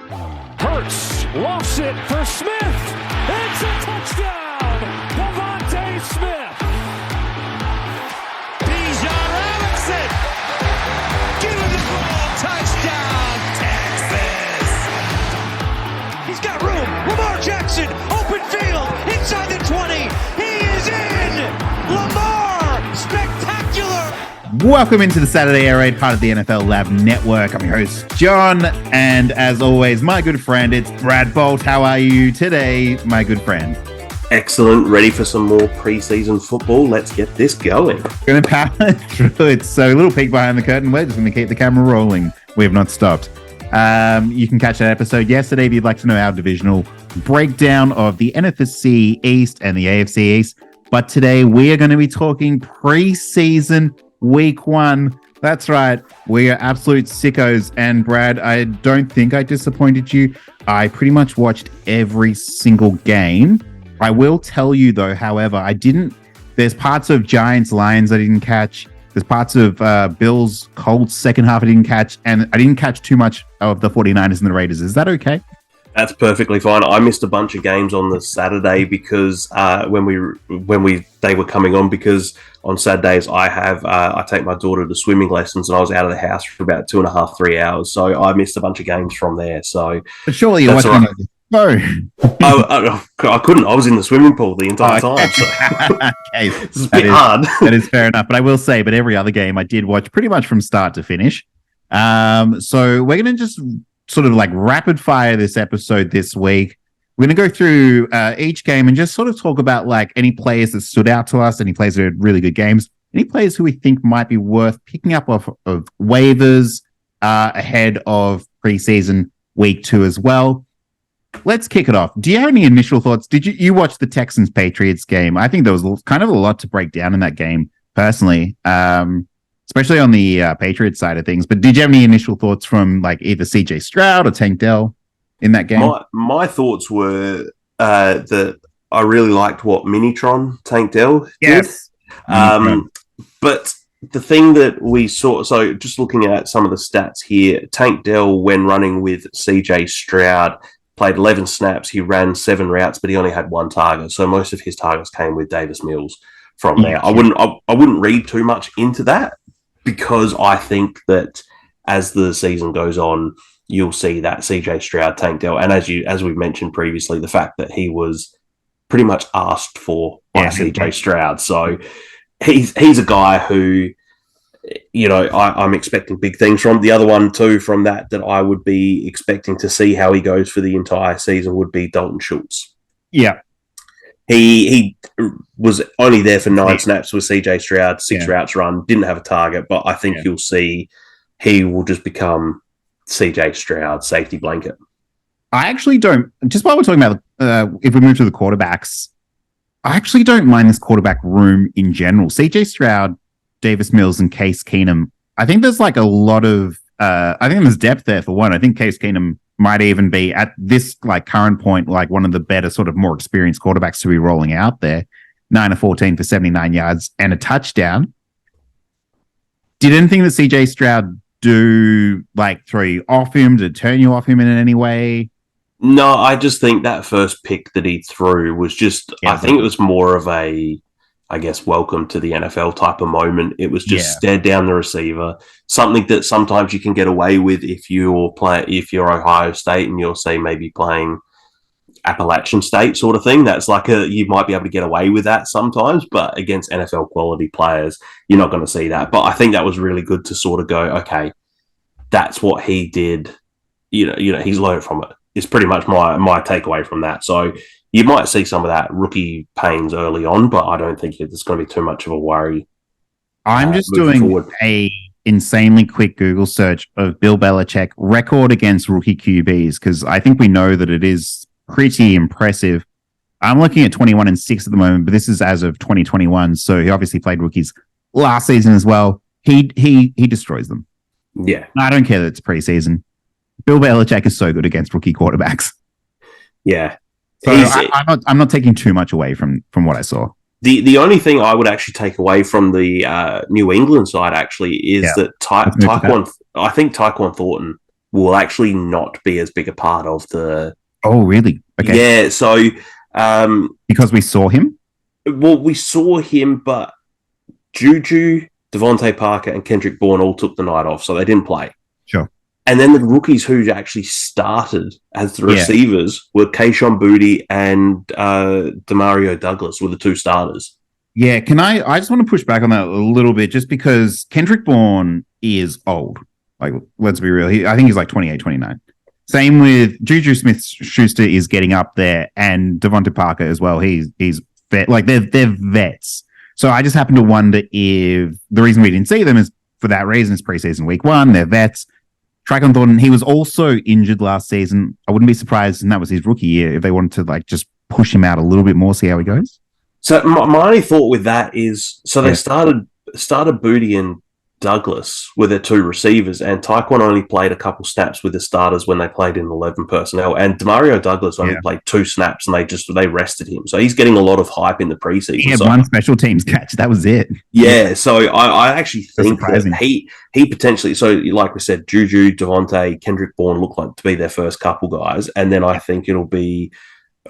Hurts lost it for Smith. It's a touchdown. Devontae Smith. Bijan Robinson. Give him the ball. Touchdown, Texas. He's got room. Lamar Jackson. Open field. Inside the 20. He is in. Lamar. Spectacular. Welcome into the Saturday Air Raid, part of the NFL Lab Network. I'm your host, John, and as always, my good friend, it's Brad Bolt. How are you today, my good friend? Excellent. Ready for some more preseason football. Let's get this going. Going to power through it. So a little peek behind the curtain. We're just going to keep the camera rolling. We have not stopped. You can catch that episode yesterday if you'd like to know our divisional breakdown of the NFC East and the AFC East. But today we are going to be talking preseason Week 1. That's right. We are absolute sickos. And Brad, I don't think I disappointed you. I pretty much watched every single game. I will tell you though, however, there's parts of Giants Lions I didn't catch. There's parts of Bills Colts second half I didn't catch. And I didn't catch too much of the 49ers and the Raiders. Is that okay? That's perfectly fine. I missed a bunch of games on the Saturday because when they were coming on, because on Saturdays I take my daughter to swimming lessons and I was out of the house for about 2.5, 3 hours. So I missed a bunch of games from there. So but surely you're watching right. No. I couldn't. I was in the swimming pool the entire time. So. Okay. It's a bit hard. That is fair enough. But I will say, every other game I did watch pretty much from start to finish. So we're going to just sort of like rapid fire this episode this week. We're going to go through each game and just sort of talk about like any players that stood out to us, any players that had really good games, any players who we think might be worth picking up off of waivers ahead of preseason Week 2 as well. Let's kick it off. Do you have any initial thoughts? Did you watch the Texans Patriots game? I think there was kind of a lot to break down in that game personally. Especially on the Patriots side of things. But did you have any initial thoughts from like either CJ Stroud or Tank Dell in that game? My thoughts were that I really liked what Minitron Tank Dell did. But the thing that we saw, so just looking at some of the stats here, Tank Dell, when running with CJ Stroud, played 11 snaps. He ran 7 routes, but he only had 1 target. So most of his targets came with Davis Mills from there. I wouldn't read too much into that, because I think that as the season goes on, you'll see that CJ Stroud, Tank Dell, and as we've mentioned previously, the fact that he was pretty much asked for by CJ Stroud. So he's a guy who, you know, I'm expecting big things from. The other one too from that I would be expecting to see how he goes for the entire season would be Dalton Schultz. Yeah. He was only there for 9 snaps with CJ Stroud, 6 routes run, didn't have a target, but I think you'll see he will just become CJ Stroud safety blanket. I actually don't, just while we're talking about, if we move to the quarterbacks, I actually don't mind this quarterback room in general. CJ Stroud, Davis Mills, and Case Keenum. I think there's like a lot of, I think there's depth there for one. I think Case Keenum might even be at this like current point, like one of the better sort of more experienced quarterbacks to be rolling out there. 9 of 14 for 79 yards and a touchdown. Did anything that CJ Stroud do like throw you off him? Did it turn you off him in any way? No, I just think that first pick that he threw was just, I think it was more of a, I guess, welcome to the NFL type of moment. It was just stared down the receiver, something that sometimes you can get away with if you're Ohio State and you're, say, maybe playing Appalachian State sort of thing. That's like you might be able to get away with that sometimes, but against NFL quality players, you're not going to see that. But I think that was really good to sort of go, okay, that's what he did. You know, he's learned from it. It's pretty much my takeaway from that. So you might see some of that rookie pains early on, but I don't think it's going to be too much of a worry. I'm just doing a insanely quick Google search of Bill Belichick record against rookie QBs, because I think we know that it is pretty impressive. I'm looking at 21-6 at the moment, but this is as of 2021. So he obviously played rookies last season as well. He destroys them. Yeah. I don't care that it's preseason. Bill Belichick is so good against rookie quarterbacks. Yeah. So I'm not taking too much away from what I saw. The only thing I would actually take away from the New England side actually is that Tyquan Thornton will actually not be as big a part of the. Oh, really? Okay. Yeah. So, because we saw him. Well, we saw him, but Juju, Devontae Parker, and Kendrick Bourne all took the night off, so they didn't play. Sure. And then the rookies who actually started as the receivers were Kayshon Boutte and Demario Douglas were the two starters. Yeah, I just want to push back on that a little bit, just because Kendrick Bourne is old. Like, let's be real. I think he's like 28, 29. Same with Juju Smith-Schuster is getting up there, and Devontae Parker as well. He's vet, like they're vets. So I just happen to wonder if the reason we didn't see them is for that reason. It's preseason week 1. They're vets. Tricon Thornton, he was also injured last season. I wouldn't be surprised, and that was his rookie year, if they wanted to like just push him out a little bit more, see how he goes. So my only thought with that is, so they started Boutte and Douglas with their two receivers, and Taekwon only played a couple snaps with the starters when they played in 11 personnel, and Demario Douglas only played 2 snaps, and they rested him. So he's getting a lot of hype in the preseason. He had one special teams catch. That was it. Yeah, so I actually think that he potentially, so like we said, Juju, Devontae, Kendrick Bourne look like to be their first couple guys, and then I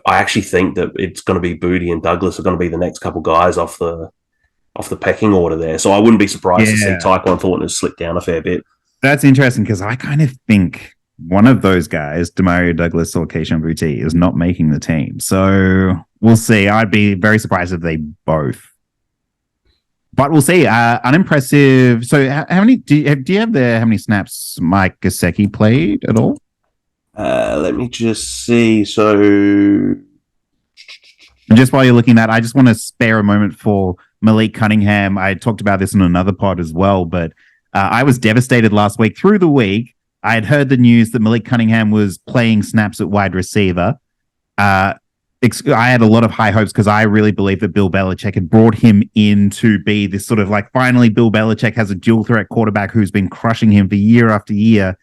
actually think that it's going to be Boutte and Douglas are going to be the next couple guys off the pecking order there. So I wouldn't be surprised to see Taekwon Thornton has slipped down a fair bit. That's interesting, because I kind of think one of those guys, Demario Douglas or Kayshon Boutte, is not making the team. So we'll see. I'd be very surprised if they both. But we'll see. Unimpressive. So how many do you have there? How many snaps Mike Gesicki played at all? Let me just see. So just while you're looking at that, I just want to spare a moment for Malik Cunningham. I talked about this in another pod as well, but I was devastated last week. Through the week, I had heard the news that Malik Cunningham was playing snaps at wide receiver. I had a lot of high hopes because I really believe that Bill Belichick had brought him in to be this sort of like, finally Bill Belichick has a dual threat quarterback who's been crushing him for year after year.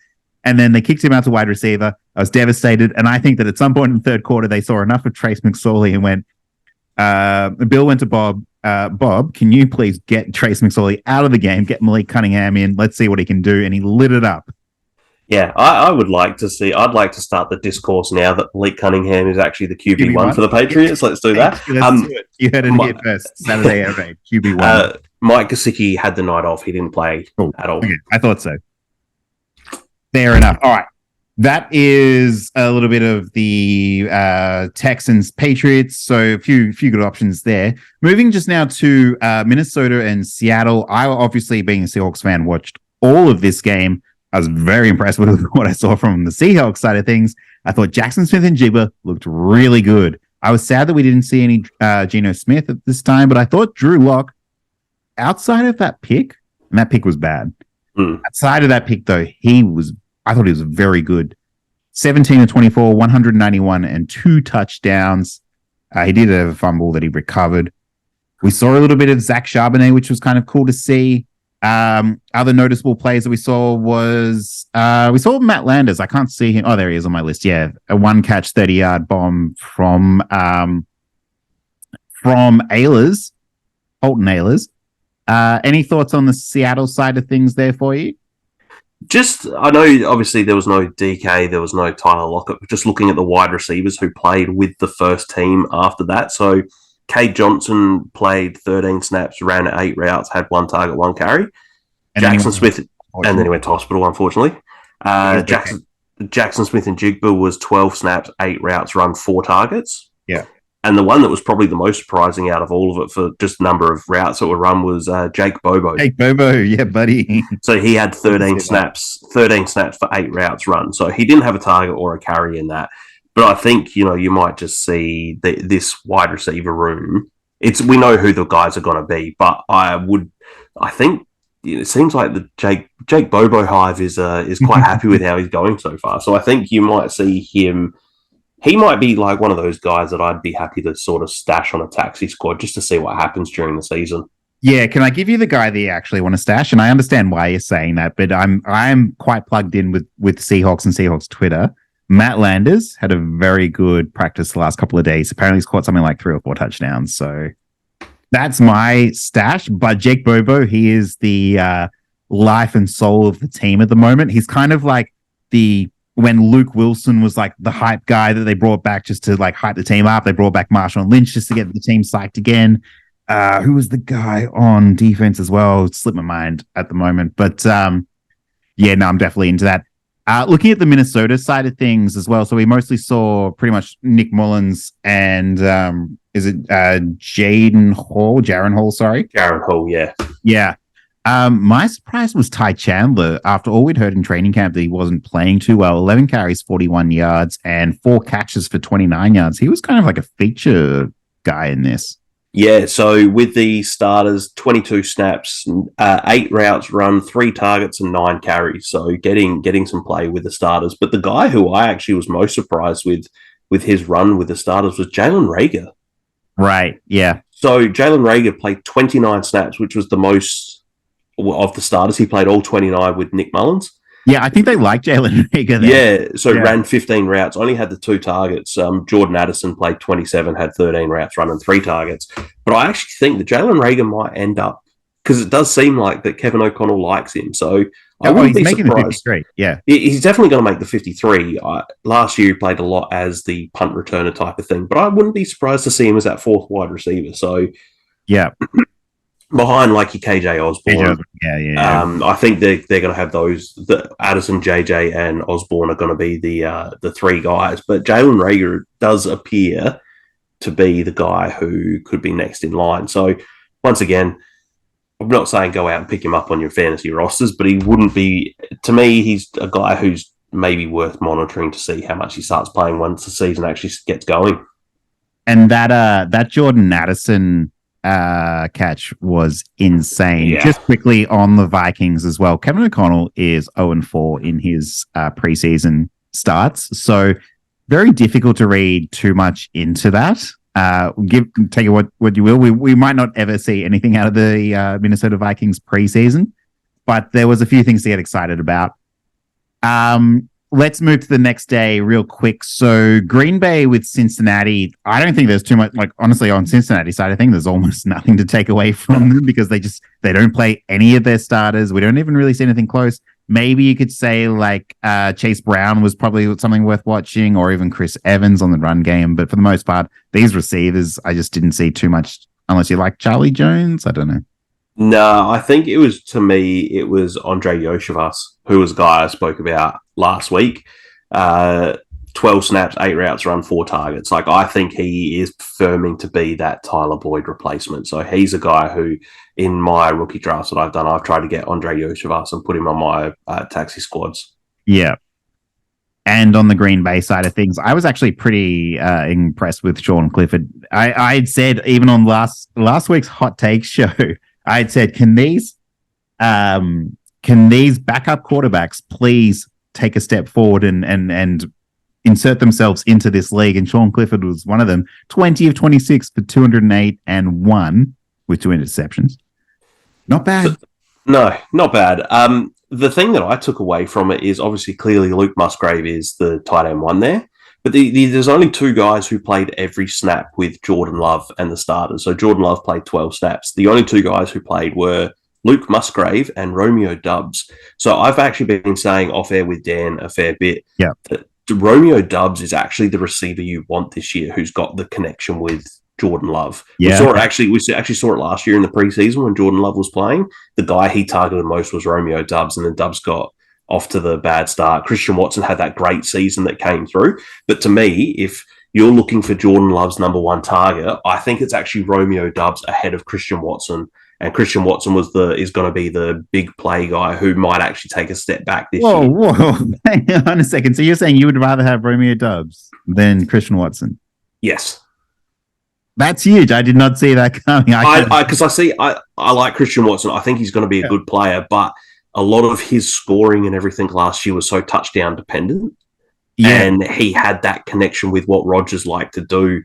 And then they kicked him out to wide receiver. I was devastated. And I think that at some point in the third quarter, they saw enough of Trace McSorley and went, Bill went to Bob, Bob, can you please get Trace McSorley out of the game, get Malik Cunningham in, let's see what he can do. And he lit it up. Yeah, I'd like to start the discourse now that Malik Cunningham is actually the QB1 for the Patriots. Let's do that. Let's do it. You heard it here first. Saturday at 8, QB1. Mike Gesicki had the night off. He didn't play at all. Okay. I thought so. Fair enough. All right. That is a little bit of the Texans Patriots. So a few good options there. Moving just now to Minnesota and Seattle. I, obviously being a Seahawks fan, watched all of this game. I was very impressed with what I saw from the Seahawks side of things. I thought Jackson Smith and Jigba looked really good. I was sad that we didn't see any Geno Smith at this time, but I thought Drew Lock, outside of that pick, and that pick was bad. Outside of that pick, though, I thought he was very good. 17-24, 191, and 2 touchdowns. He did have a fumble that he recovered. We saw a little bit of Zach Charbonnet, which was kind of cool to see. Other noticeable plays that we saw was we saw Matt Landers. I can't see him. Oh, there he is on my list. Yeah, a 1-catch, 30-yard bomb from Ehlers, Holton Ehlers. Any thoughts on the Seattle side of things there for you? I know obviously there was no DK, there was no Tyler Lockett, but just looking at the wide receivers who played with the first team after that. So Cade Johnson played 13 snaps, ran 8 routes, had 1 target, 1 carry. And Jackson Smith, and then he went to hospital, unfortunately. Jackson Smith and Jigba was 12 snaps, 8 routes, run 4 targets. Yeah. And the one that was probably the most surprising out of all of it for just number of routes that were run was Jake Bobo. Jake Bobo, yeah, buddy. So he had 13 snaps for 8 routes run. So he didn't have a target or a carry in that. But I think, you might just see this wide receiver room. We know who the guys are going to be, but I think it seems like the Jake Bobo hive is quite happy with how he's going so far. So I think you might see him. He might be like one of those guys that I'd be happy to sort of stash on a taxi squad just to see what happens during the season. Yeah, can I give you the guy that you actually want to stash? And I understand why you're saying that, but I'm quite plugged in with Seahawks and Seahawks Twitter. Matt Landers had a very good practice the last couple of days. Apparently he's caught something like 3 or 4 touchdowns. So that's my stash. But Jake Bobo, he is the life and soul of the team at the moment. He's kind of like when Luke Wilson was like the hype guy that they brought back just to like hype the team up. They brought back Marshawn Lynch just to get the team psyched again. Who was the guy on defense as well? It slipped my mind at the moment, but I'm definitely into that. Looking at the Minnesota side of things as well. So we mostly saw pretty much Nick Mullins and is it Jaron Hall, sorry. Jaron Hall, yeah. Yeah. My surprise was Ty Chandler. After all we'd heard in training camp that he wasn't playing too well, 11 carries, 41 yards, and 4 catches for 29 yards. He was kind of like a feature guy in this. Yeah, so with the starters, 22 snaps, 8 routes run, 3 targets, and 9 carries. So getting some play with the starters. But the guy who I actually was most surprised with his run with the starters was Jalen Reagor. Right, yeah. So Jalen Reagor played 29 snaps, which was the most of the starters. He played all 29 with Nick Mullins. Yeah, I think they like Jalen Reagor there. Yeah, so ran 15 routes, only had the 2 targets. Jordan Addison played 27, had 13 routes, running 3 targets. But I actually think that Jalen Reagor might end up, because it does seem like that Kevin O'Connell likes him. So I wouldn't be making surprised. The 53, yeah. He's definitely going to make the 53. Last year he played a lot as the punt returner type of thing, but I wouldn't be surprised to see him as that 4th wide receiver. So yeah. Behind like your KJ Osborne. Yeah. I think they're going to have those. Addison, JJ, and Osborne are going to be the 3 guys. But Jalen Reagor does appear to be the guy who could be next in line. So once again, I'm not saying go out and pick him up on your fantasy rosters, but he wouldn't be. To me, he's a guy who's maybe worth monitoring to see how much he starts playing once the season actually gets going. And that Jordan Addison catch was insane. Yeah. Just quickly on the Vikings as well. Kevin O'Connell is 0-4 in his preseason starts, so very difficult to read too much into that. Take it what you will. We might not ever see anything out of the Minnesota Vikings preseason, but there was a few things to get excited about. Let's move to the next day real quick. So Green Bay with Cincinnati. I don't think there's too much, like honestly on Cincinnati side, I think there's almost nothing to take away from them because they don't play any of their starters. We don't even really see anything close. Maybe you could say like Chase Brown was probably something worth watching, or even Chris Evans on the run game. But for the most part, these receivers, I just didn't see too much unless you like Charlie Jones. I don't know. No, I think it was Andre Yoshivas, who was a guy I spoke about last week. 12 snaps, 8 routes, run 4 targets. Like, I think he is firming to be that Tyler Boyd replacement. So he's a guy who, in my rookie drafts that I've done, I've tried to get Andre Yoshivas and put him on my taxi squads. Yeah. And on the Green Bay side of things, I was actually pretty impressed with Sean Clifford. I had said, even on last week's Hot Takes show, I had said, can these backup quarterbacks please take a step forward and insert themselves into this league? And Sean Clifford was one of them. 20 of 26 for 208 and 1 with 2 interceptions. Not bad. No, not bad. The thing that I took away from it is obviously clearly Luke Musgrave is the tight end 1 there. But there's only 2 guys who played every snap with Jordan Love and the starters. So Jordan Love played 12 snaps. The only 2 guys who played were Luke Musgrave and Romeo Doubs. So I've actually been saying off air with Dan a fair bit that Romeo Doubs is actually the receiver you want this year, who's got the connection with Jordan Love. Yeah. We actually saw it last year in the preseason when Jordan Love was playing. The guy he targeted most was Romeo Doubs, and then Doubs got off to the bad start. Christian Watson had that great season that came through. But to me, if you're looking for Jordan Love's number 1 target, I think it's actually Romeo Doubs ahead of Christian Watson. And Christian Watson is going to be the big play guy who might actually take a step back this year. Whoa. Hang on a second. So you're saying you would rather have Romeo Doubs than Christian Watson? Yes. That's huge. I did not see that coming. I like Christian Watson. I think he's going to be a good player, but a lot of his scoring and everything last year was so touchdown dependent. Yeah. And he had that connection with what Rodgers liked to do.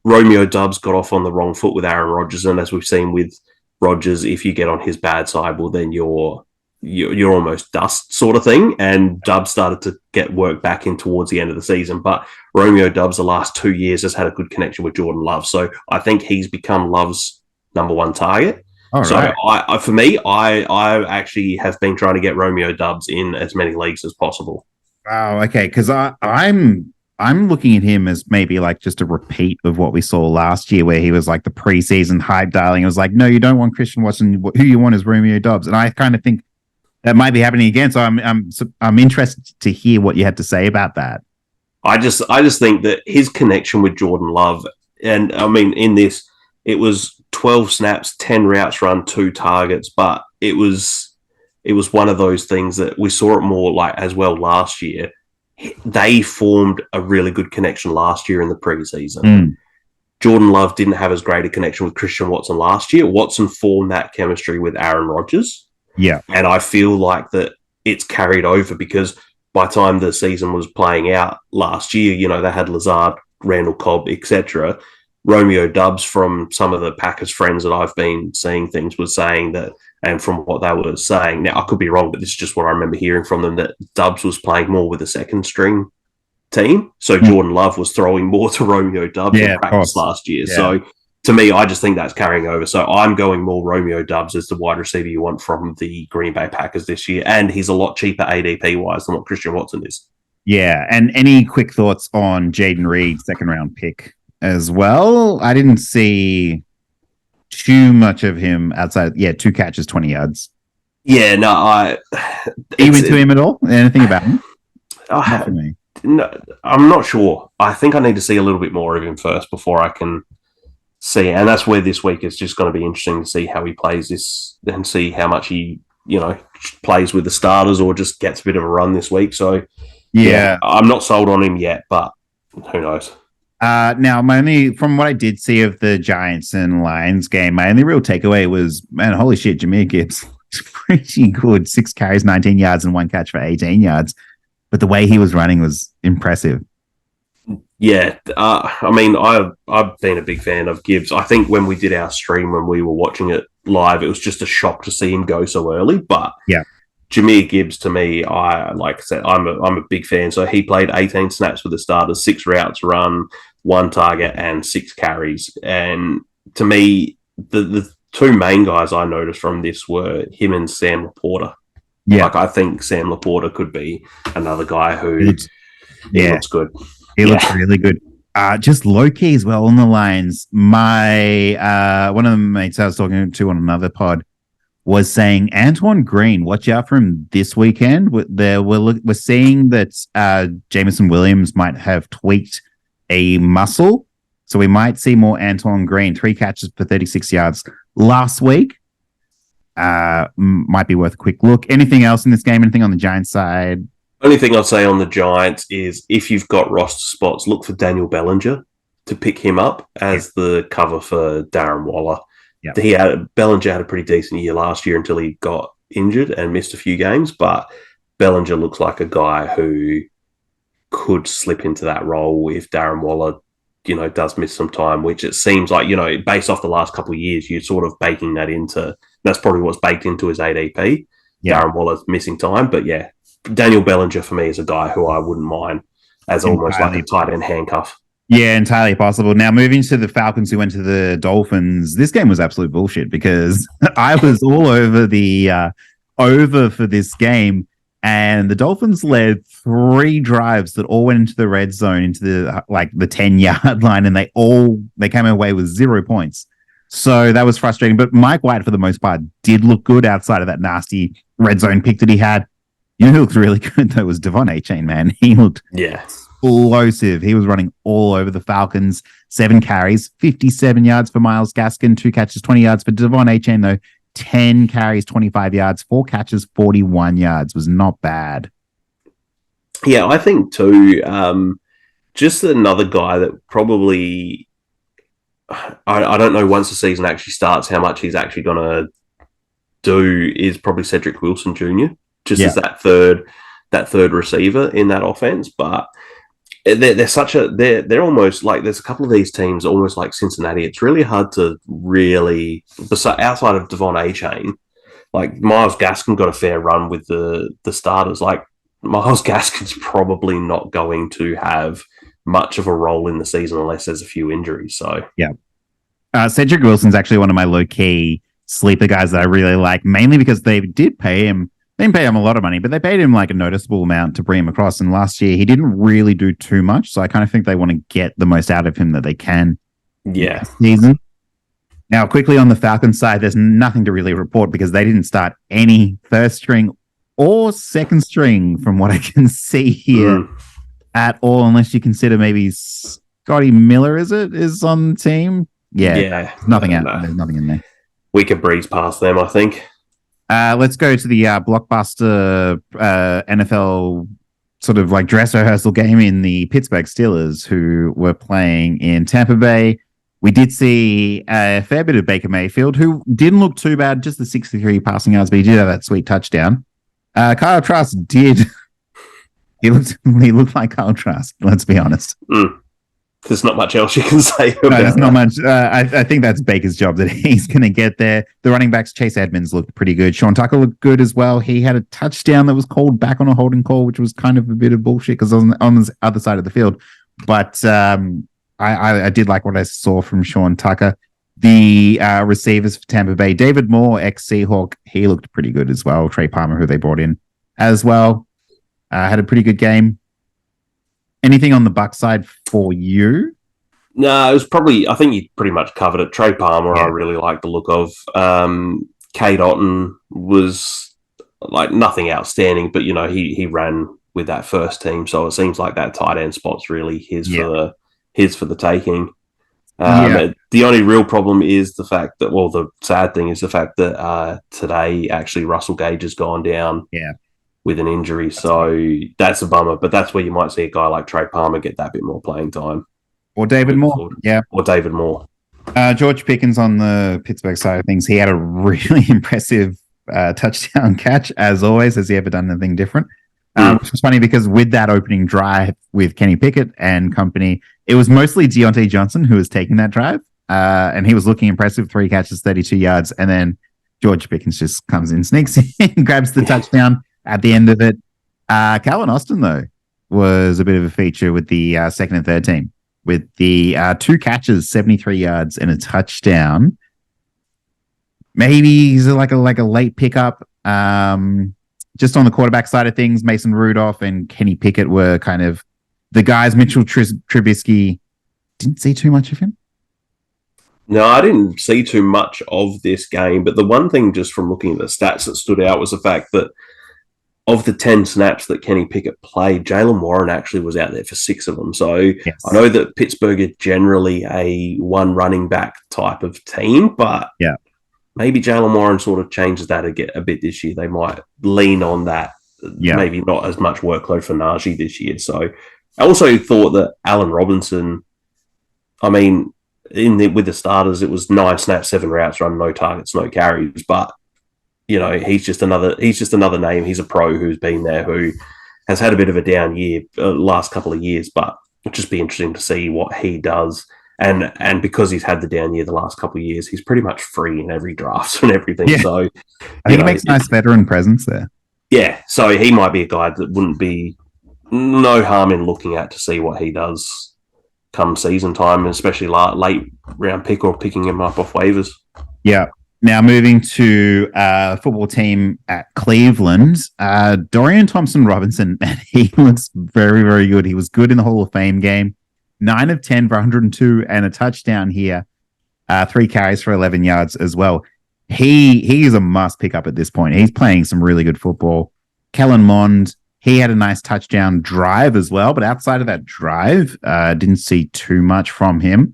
Romeo Doubs got off on the wrong foot with Aaron Rodgers, and as we've seen with Rodgers, if you get on his bad side, well, then you're almost dust sort of thing. And Doubs started to get work back in towards the end of the season. But Romeo Doubs the last 2 years has had a good connection with Jordan Love. So I think he's become Love's number 1 target. All so right. I actually have been trying to get Romeo Doubs in as many leagues as possible. Oh, okay. Because I'm looking at him as maybe like just a repeat of what we saw last year, where he was like the preseason hype darling. It was like, no, you don't want Christian Watson. Who you want is Romeo Dobbs, and I kind of think that might be happening again. So I'm interested to hear what you had to say about that. I just think that his connection with Jordan Love, and I mean, in this, it was 12 snaps, 10 routes run, 2 targets, but it was one of those things that we saw it more like as well last year. They formed a really good connection last year in the preseason. Jordan Love didn't have as great a connection with Christian Watson last year. Watson formed that chemistry with Aaron Rodgers. Yeah. And I feel like that it's carried over because by the time the season was playing out last year, you know, they had Lazard, Randall Cobb, etc. Romeo Dobbs, from some of the Packers friends that I've been seeing things, was saying that, and from what they were saying, now I could be wrong, but this is just what I remember hearing from them, that Dobbs was playing more with the second string team. So Jordan Love was throwing more to Romeo Dobbs in practice last year. Yeah. So to me, I just think that's carrying over. So I'm going more Romeo Dobbs as the wide receiver you want from the Green Bay Packers this year. And he's a lot cheaper ADP-wise than what Christian Watson is. Yeah. And any quick thoughts on Jaden Reed, second round pick as well? I didn't see too much of him outside. 2 catches, 20 yards. Yeah, no, Are you into him at all? Anything about him? Not for me. No, I'm not sure. I think I need to see a little bit more of him first before I can see. And that's where this week is just going to be interesting to see how he plays this and see how much he, you know, plays with the starters or just gets a bit of a run this week. So, yeah I'm not sold on him yet, but who knows? Now, from what I did see of the Giants and Lions game, my only real takeaway was, man, holy shit, Jahmyr Gibbs was pretty good. 6 carries, 19 yards, and 1 catch for 18 yards. But the way he was running was impressive. Yeah, I mean, I've been a big fan of Gibbs. I think when we did our stream, when we were watching it live, it was just a shock to see him go so early. But yeah, Jahmyr Gibbs, to me, like I said, I'm a big fan. So he played 18 snaps for the starters, 6 routes run, 1 target, and 6 carries. And to me, the 2 main guys I noticed from this were him and Sam Laporta. Yeah, like I think Sam Laporta could be another guy who looks good. He looks really good. Just low key as well on the lines. My one of the mates I was talking to on another pod was saying Antoine Green, watch out for him this weekend. We're seeing that Jameson Williams might have tweaked a muscle, so we might see more Antoine Green. 3 catches for 36 yards last week. Might be worth a quick look. Anything else in this game? Anything on the Giants side? Only thing I'd say on the Giants is if you've got roster spots, look for Daniel Bellinger to pick him up as the cover for Darren Waller. Yep. Bellinger had a pretty decent year last year until he got injured and missed a few games, but Bellinger looks like a guy who could slip into that role if Darren Waller, you know, does miss some time, which it seems like, you know, based off the last couple of years, you're sort of baking that into, that's probably what's baked into his ADP. Yeah. Darren Waller's missing time, but yeah, Daniel Bellinger for me is a guy who I wouldn't mind as almost like a tight end handcuff. Yeah, entirely possible. Now, moving to the Falcons who went to the Dolphins, this game was absolute bullshit because I was all over the over for this game, and the Dolphins led 3 drives that all went into the red zone, into the 10-yard line, and they came away with 0 points. So that was frustrating. But Mike White, for the most part, did look good outside of that nasty red zone pick that he had. You know who looked really good, though, was Devon Achane, man. He looked explosive. He was running all over the Falcons. 7 carries, 57 yards for Myles Gaskin, 2 catches, 20 yards. For Devon Achane, though, 10 carries, 25 yards, 4 catches, 41 yards. Was not bad. Yeah, I think, too, just another guy that probably... I don't know once the season actually starts how much he's actually going to do is probably Cedric Wilson Jr., just as that third receiver in that offense. But they're almost like, there's a couple of these teams almost like Cincinnati. It's really hard to really, outside of Devon Achane, like Myles Gaskin got a fair run with the starters. Like Myles Gaskin's probably not going to have much of a role in the season unless there's a few injuries. So Cedric Wilson's actually one of my low-key sleeper guys that I really like, mainly because they did pay him They didn't pay him a lot of money, but they paid him like a noticeable amount to bring him across. And last year, he didn't really do too much. So I kind of think they want to get the most out of him that they can. Yeah. This season. Now, quickly on the Falcons side, there's nothing to really report because they didn't start any first string or second string from what I can see here at all, unless you consider maybe Scotty Miller, is on the team. Yeah. Nothing out. There's nothing in there. We could breeze past them, I think. Let's go to the blockbuster NFL sort of like dress rehearsal game in the Pittsburgh Steelers, who were playing in Tampa Bay. We did see a fair bit of Baker Mayfield, who didn't look too bad, just the 63 passing yards, but he did have that sweet touchdown. Kyle Trask did. He looked like Kyle Trask, let's be honest. There's not much else you can say about No, there's not much. I think that's Baker's job that he's going to get there. The running backs, Chase Edmonds looked pretty good. Sean Tucker looked good as well. He had a touchdown that was called back on a holding call, which was kind of a bit of bullshit because on the other side of the field. But I did like what I saw from Sean Tucker. The receivers for Tampa Bay, David Moore, ex-Seahawk, he looked pretty good as well. Trey Palmer, who they brought in as well, had a pretty good game. Anything on the Bucs side for you? No, it was probably, I think you pretty much covered it. Trey Palmer, I really like the look of. Cade Otton was like nothing outstanding, but he ran with that first team, so it seems like that tight end spot's really his for the taking. The only real problem is the fact that, well, the sad thing is the fact that today actually Russell Gage has gone down. With an injury, so that's a bummer. But that's where you might see a guy like Trey Palmer get that bit more playing time, or David Moore. Or David Moore. George Pickens on the Pittsburgh side of things, he had a really impressive touchdown catch as always. Has he ever done anything different? Which was funny because with that opening drive with Kenny Pickett and company, it was mostly Deontay Johnson who was taking that drive, and he was looking impressive. 3 catches, 32 yards, and then George Pickens just comes in, sneaks in, grabs the touchdown. At the end of it, Calvin Austin, though, was a bit of a feature with the second and third team. With the 2 catches, 73 yards, and a touchdown. Maybe he's like a late pickup. Just on the quarterback side of things, Mason Rudolph and Kenny Pickett were kind of the guys. Mitchell Trubisky, didn't see too much of him. No, I didn't see too much of this game, but the one thing just from looking at the stats that stood out was the fact that of the 10 snaps that Kenny Pickett played, Jaylen Warren actually was out there for 6 of them. So I know that Pittsburgh are generally a one running back type of team, but maybe Jaylen Warren sort of changes that a bit this year. They might lean on that. Maybe not as much workload for Najee this year. So I also thought that Allen Robinson, I mean, with the starters, it was 9 snaps, 7 routes run, no targets, no carries, but he's just another name. He's a pro who's been there, who has had a bit of a down year last couple of years, but it'll just be interesting to see what he does. And because he's had the down year the last couple of years, he's pretty much free in every draft and everything. Yeah. So I think he makes a nice veteran presence there. Yeah, so he might be a guy that wouldn't be no harm in looking at to see what he does come season time, especially late round pick or picking him up off waivers. Yeah. Now moving to football team at Cleveland, Dorian Thompson-Robinson, man, he looks very, very good. He was good in the Hall of Fame game. 9 of 10 for 102 and a touchdown here. 3 carries for 11 yards as well. He is a must pick up at this point. He's playing some really good football. Kellen Mond, he had a nice touchdown drive as well, but outside of that drive, didn't see too much from him.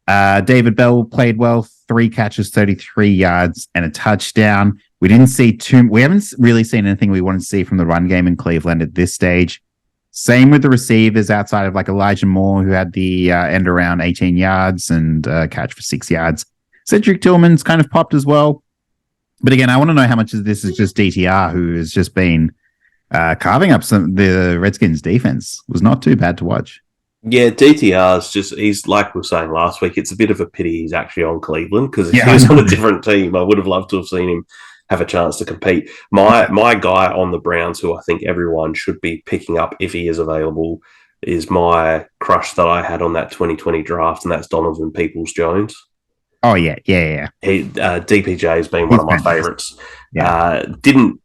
David Bell played well, 3 catches, 33 yards, and a touchdown. We haven't really seen anything we want to see from the run game in Cleveland at this stage. Same with the receivers outside of like Elijah Moore, who had the end around 18 yards and catch for 6 yards. Cedric Tillman's kind of popped as well. But again, I want to know how much of this is just DTR, who has just been carving up the Redskins defense. It was not too bad to watch. Yeah, DTR's he's like we were saying last week, it's a bit of a pity he's actually on Cleveland, because if he was on a different team, I would have loved to have seen him have a chance to compete. My guy on the Browns, who I think everyone should be picking up if he is available, is my crush that I had on that 2020 draft, and that's Donovan Peoples-Jones. Oh, yeah. DPJ has been one of my favorites. Yeah. Didn't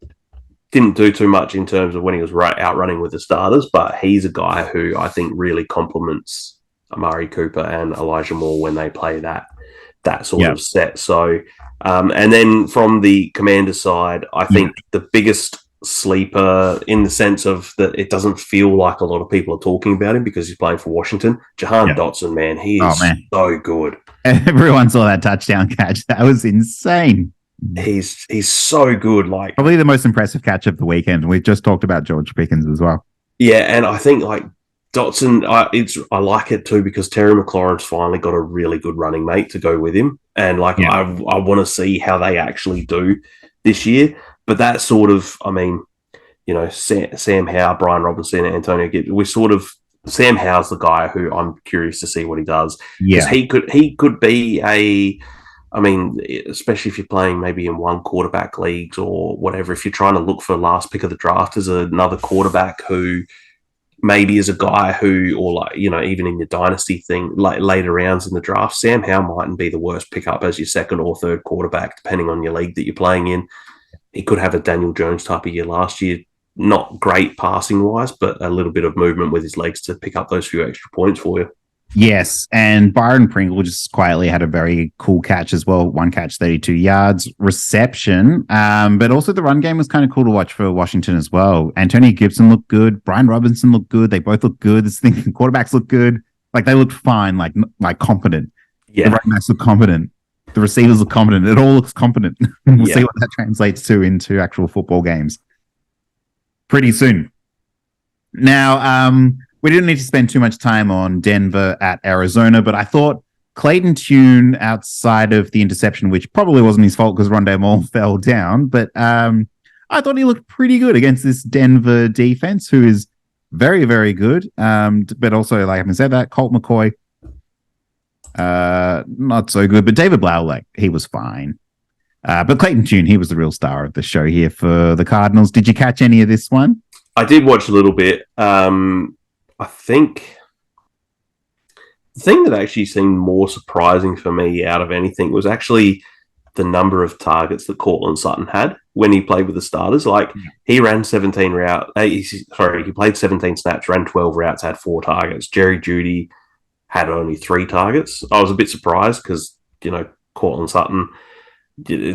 didn't do too much in terms of when he was out running with the starters, but he's a guy who I think really complements Amari Cooper and Elijah Moore when they play that sort of set. So, and then from the Commander side, I think the biggest sleeper in the sense of that it doesn't feel like a lot of people are talking about him because he's playing for Washington. Jahan Dotson, man, he is so good. Everyone saw that touchdown catch. That was insane. He's so good. Like probably the most impressive catch of the weekend. We've just talked about George Pickens as well. Yeah, and I think like Dotson, I like it too because Terry McLaurin's finally got a really good running mate to go with him, and like I want to see how they actually do this year. But that sort of, I mean, you know, Sam Howe, Brian Robinson, Antonio Gibbs, Sam Howe's the guy who I'm curious to see what he does. Because he could be I mean, especially if you're playing maybe in one quarterback leagues or whatever, if you're trying to look for last pick of the draft as another quarterback who maybe is a guy who, or like, you know, even in your dynasty thing, like later rounds in the draft, Sam Howe mightn't be the worst pickup as your second or third quarterback, depending on your league that you're playing in. He could have a Daniel Jones type of year last year. Not great passing wise, but a little bit of movement with his legs to pick up those few extra points for you. Yes, and Byron Pringle just quietly had a very cool catch as well. One catch, 32 yards, reception. But also the run game was kind of cool to watch for Washington as well. Antonio Gibson looked good. Brian Robinson looked good. They both looked good. This thing, quarterbacks look good. Like they looked fine, like competent. Yeah. The running backs look competent. The receivers look competent. It all looks competent. We'll see what that translates to into actual football games pretty soon. Now, we didn't need to spend too much time on Denver at Arizona, but I thought Clayton Tune, outside of the interception, which probably wasn't his fault because Rondé Moore fell down, but I thought he looked pretty good against this Denver defense, who is very, very good. But also, like I haven't said that, Colt McCoy, not so good, but David Blau, like he was fine. But Clayton Tune, he was the real star of the show here for the Cardinals. Did you catch any of this one? I did watch a little bit. I think the thing that actually seemed more surprising for me out of anything was actually the number of targets that Cortland Sutton had when he played with the starters. Like he ran 17 routes. He played 17 snaps, ran 12 routes, had 4 targets. Jerry Jeudy had only 3 targets. I was a bit surprised because, you know, Cortland Sutton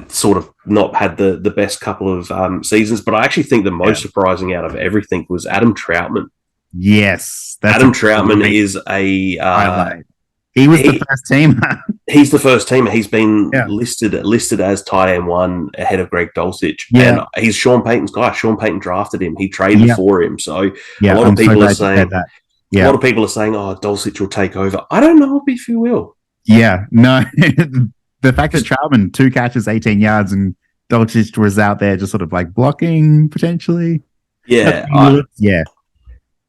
sort of not had the best couple of seasons. But I actually think the most surprising out of everything was Adam Troutman. Yes. Adam Troutman is he was the first teamer. He's the first teamer. He's been listed as tight end 1 ahead of Greg Dulcich. Yeah. And he's Sean Payton's guy. Sean Payton drafted him. He traded for him. So a lot of people are saying that. Yeah. A lot of people are saying, oh, Dulcich will take over. I don't know if he will. Yeah. No. The fact that Troutman, 2 catches, 18 yards, and Dulcich was out there just sort of like blocking potentially. Yeah.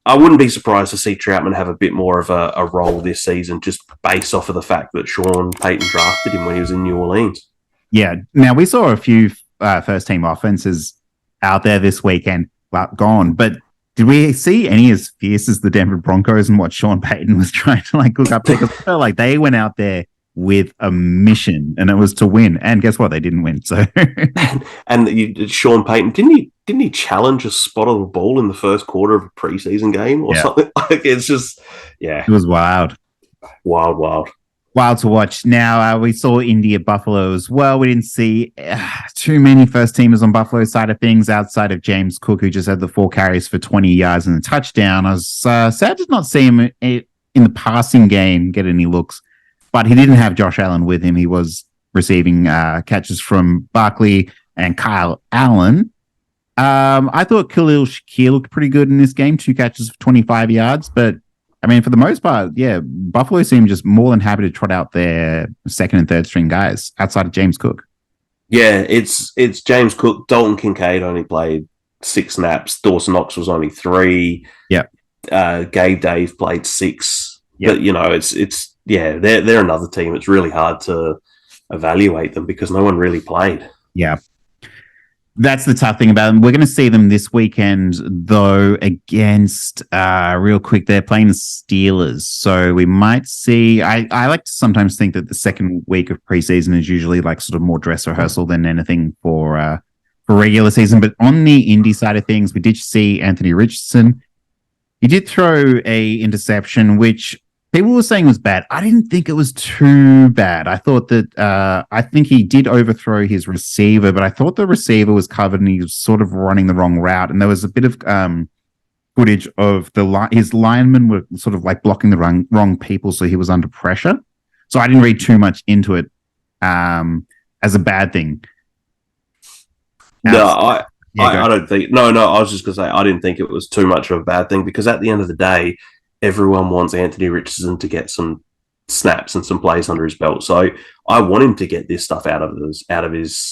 I wouldn't be surprised to see Troutman have a bit more of a role this season, just based off of the fact that Sean Payton drafted him when he was in New Orleans. Yeah. Now, we saw a few first-team offenses out there this weekend, gone. But did we see any as fierce as the Denver Broncos and what Sean Payton was trying to like hook up? Because I felt like they went out there with a mission, and it was to win. And guess what? They didn't win. So, and Sean Payton didn't he challenge a spot on the ball in the first quarter of a preseason game or something? Like it's just, it was wild to watch. Now we saw Indy at Buffalo as well. We didn't see too many first teamers on Buffalo's side of things outside of James Cook, who just had the 4 carries for 20 yards and a touchdown. I was sad to not see him in the passing game get any looks. But he didn't have Josh Allen with him. He was receiving catches from Barkley and Kyle Allen. I thought Khalil Shakir looked pretty good in this game. 2 catches for 25 yards. But, I mean, for the most part, Buffalo seemed just more than happy to trot out their second and third string guys outside of James Cook. Yeah, it's James Cook. Dalton Kincaid only played 6 snaps. Dawson Knox was only 3. Yeah. Gabe Dave played 6. Yep. But, you know, they're another team. It's really hard to evaluate them because no one really played. Yeah. That's the tough thing about them. We're going to see them this weekend, though, against, real quick, they're playing the Steelers. So we might see, I like to sometimes think that the second week of preseason is usually like sort of more dress rehearsal than anything for for regular season. But on the indie side of things, we did see Anthony Richardson. He did throw a interception, which people were saying was bad. I didn't think it was too bad. I thought that I think he did overthrow his receiver, but I thought the receiver was covered and he was sort of running the wrong route. And there was a bit of footage of his linemen were sort of like blocking the wrong people, so he was under pressure. So I didn't read too much into it as a bad thing. No, I don't think. No. I was just going to say I didn't think it was too much of a bad thing because at the end of the day, everyone wants Anthony Richardson to get some snaps and some plays under his belt. So I want him to get this stuff out of his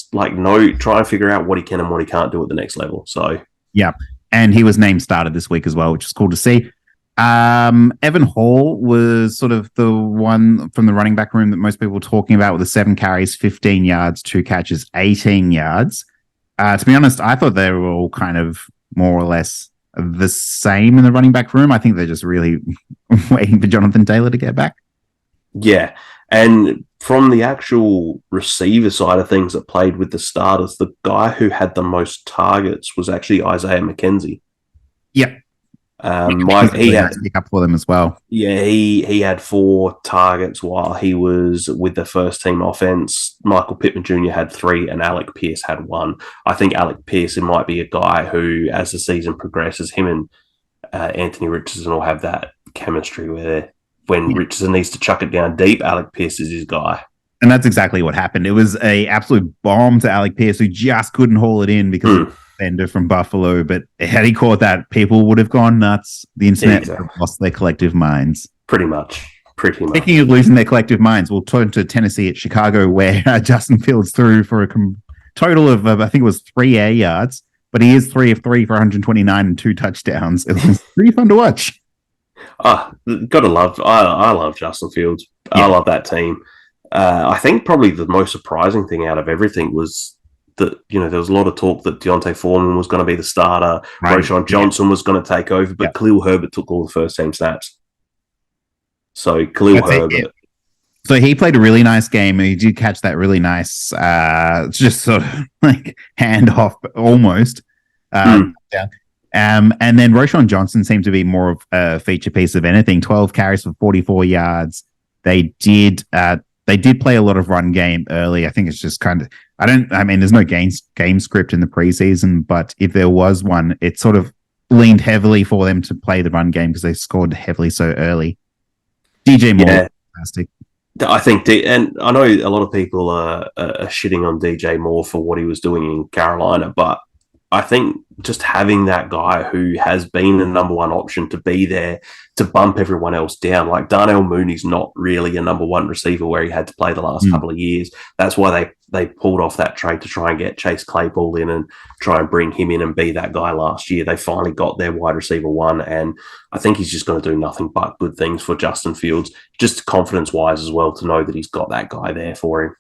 try and figure out what he can and what he can't do at the next level. So yeah, and he was named starter this week as well, which is cool to see. Evan Hall was sort of the one from the running back room that most people were talking about with the 7 carries, 15 yards, 2 catches, 18 yards. To be honest, I thought they were all kind of more or less the same in the running back room. I think they're just really waiting for Jonathan Taylor to get back. Yeah. And from the actual receiver side of things that played with the starters, the guy who had the most targets was actually Isaiah McKenzie. Yep. He had pick up for them as well. Yeah, he had 4 targets while he was with the first team offense. Michael Pittman Jr. had 3 and Alec Pierce had 1. I think Alec Pierce might be a guy who, as the season progresses, him and Anthony Richardson will have that chemistry where when Richardson needs to chuck it down deep, Alec Pierce is his guy. And that's exactly what happened. It was a absolute bomb to Alec Pierce, who just couldn't haul it in because of the defender from Buffalo. But had he caught that, people would have gone nuts. The internet would have lost their collective minds. Pretty much. Speaking of losing their collective minds, we'll turn to Tennessee at Chicago, where Justin Fields threw for a total of, I think it was 3 air yards, but he is 3 of 3 for 129 and 2 touchdowns. It was pretty fun to watch. I love Justin Fields. Yeah. I love that team. I think probably the most surprising thing out of everything was that, there was a lot of talk that Deontay Foreman was going to be the starter. Right. Roschon Johnson was going to take over, but Khalil Herbert took all the first team snaps. So Khalil Herbert. So he played a really nice game. He did catch that really nice, just sort of like handoff almost. And then Roschon Johnson seemed to be more of a feature piece of anything. 12 carries for 44 yards. They did play a lot of run game early. I think it's just kind of, there's no game script in the preseason, but if there was one, it sort of leaned heavily for them to play the run game because they scored heavily so early. DJ Moore, fantastic. I think, and I know a lot of people are shitting on DJ Moore for what he was doing in Carolina, but I think just having that guy who has been the number one option to be there to bump everyone else down, like Darnell Mooney's not really a number one receiver where he had to play the last couple of years. That's why they pulled off that trade to try and get Chase Claypool in and try and bring him in and be that guy last year. They finally got their wide receiver 1, and I think he's just going to do nothing but good things for Justin Fields, just confidence-wise as well, to know that he's got that guy there for him.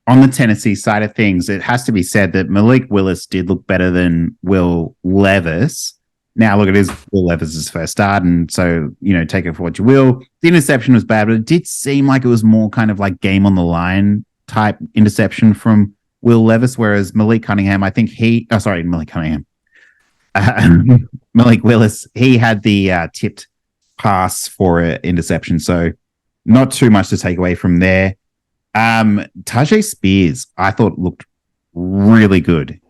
On the Tennessee side of things, it has to be said that Malik Willis did look better than Will Levis. Now, look, it is Will Levis' first start, and so, take it for what you will. The interception was bad, but it did seem like it was more kind of like game on the line type interception from Will Levis, whereas Malik Cunningham, I think Malik Willis, he had the tipped pass for an interception, so not too much to take away from there. Tajay Spears, I thought looked really good.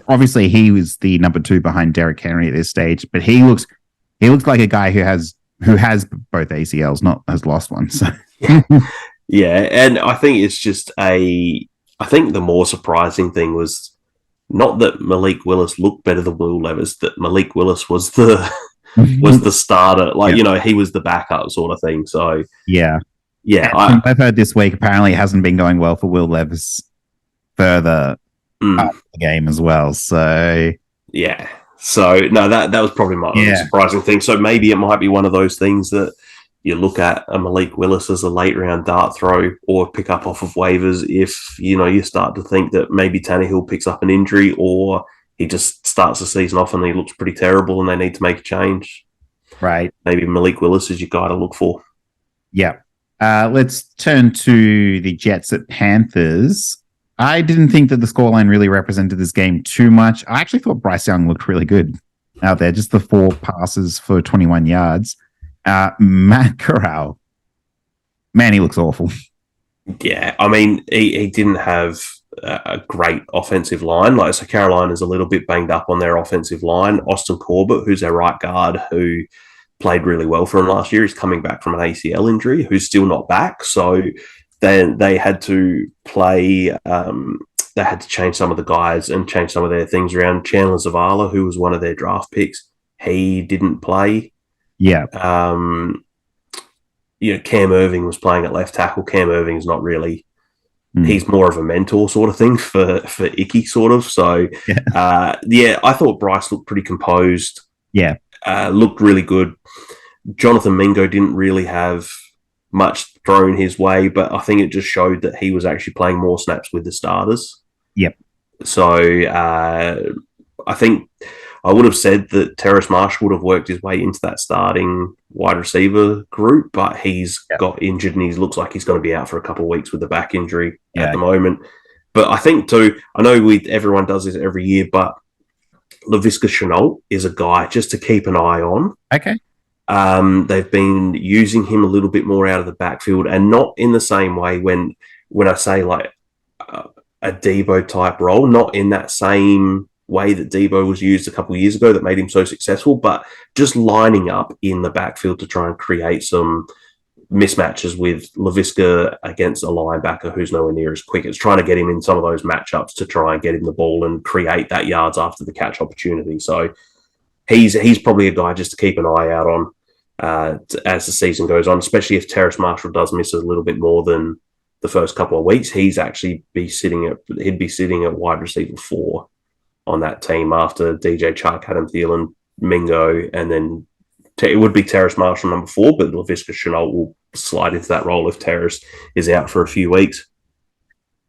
Obviously he was the number 2 behind Derrick Henry at this stage, but he looks like a guy who has both ACLs, not has lost one. So yeah, and I think it's just I think the more surprising thing was not that Malik Willis looked better than Will Levis, that Malik Willis was the starter, he was the backup sort of thing. So yeah. I've heard this week apparently it hasn't been going well for Will Levis further up the game as well. So yeah. So no, that was probably my surprising thing. So maybe it might be one of those things that you look at a Malik Willis as a late round dart throw or pick up off of waivers if you start to think that maybe Tannehill picks up an injury or he just starts the season off and he looks pretty terrible and they need to make a change. Right. Maybe Malik Willis is your guy to look for. Yeah. Let's turn to the Jets at Panthers. I didn't think that the scoreline really represented this game too much. I actually thought Bryce Young looked really good out there. Just the 4 passes for 21 yards. Matt Corral, man, he looks awful. Yeah, I mean, he didn't have a great offensive line. Like, so Carolina's a little bit banged up on their offensive line. Austin Corbett, who's their right guard, who played really well for him last year, is coming back from an ACL injury, who's still not back. So then they had to play. They had to change some of the guys and change some of their things around. Chandler Zavala, who was one of their draft picks, he didn't play. Yeah. Cam Irving was playing at left tackle. Cam Irving's not really. He's more of a mentor sort of thing for Icky, sort of. So, I thought Bryce looked pretty composed. Yeah. Looked really good. Jonathan Mingo didn't really have much thrown his way, but I think it just showed that he was actually playing more snaps with the starters. Yep. So I think I would have said that Terrace Marshall would have worked his way into that starting wide receiver group, but he's got injured and he looks like he's going to be out for a couple of weeks with the back injury at the moment. But I think too, I know everyone does this every year, but Laviska Shenault is a guy just to keep an eye on. Okay. They've been using him a little bit more out of the backfield, and not in the same way when I say like a Debo type role, not in that same way that Debo was used a couple of years ago that made him so successful, but just lining up in the backfield to try and create some mismatches with Laviska against a linebacker who's nowhere near as quick. It's trying to get him in some of those matchups to try and get him the ball and create that yards after the catch opportunity. So he's probably a guy just to keep an eye out on as the season goes on, especially if Terrace Marshall does miss a little bit more than the first couple of weeks. He'd be sitting at wide receiver 4 on that team after DJ Chark, Adam Thielen, Mingo, and then it would be Terrace Marshall number 4, but Laviska Shenault will slide into that role if Terrace is out for a few weeks.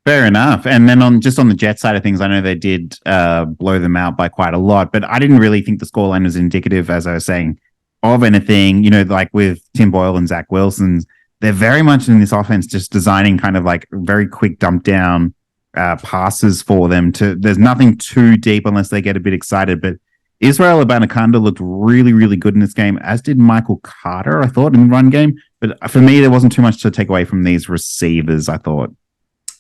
Fair enough. And then on the Jets side of things, I know they did blow them out by quite a lot, but I didn't really think the scoreline was indicative, as I was saying, of anything. Like with Tim Boyle and Zach Wilson, they're very much in this offense just designing kind of like very quick dump down passes for them. There's nothing too deep unless they get a bit excited, but Israel Abanikanda looked really, really good in this game, as did Michael Carter, I thought, in the run game. But for me, there wasn't too much to take away from these receivers, I thought.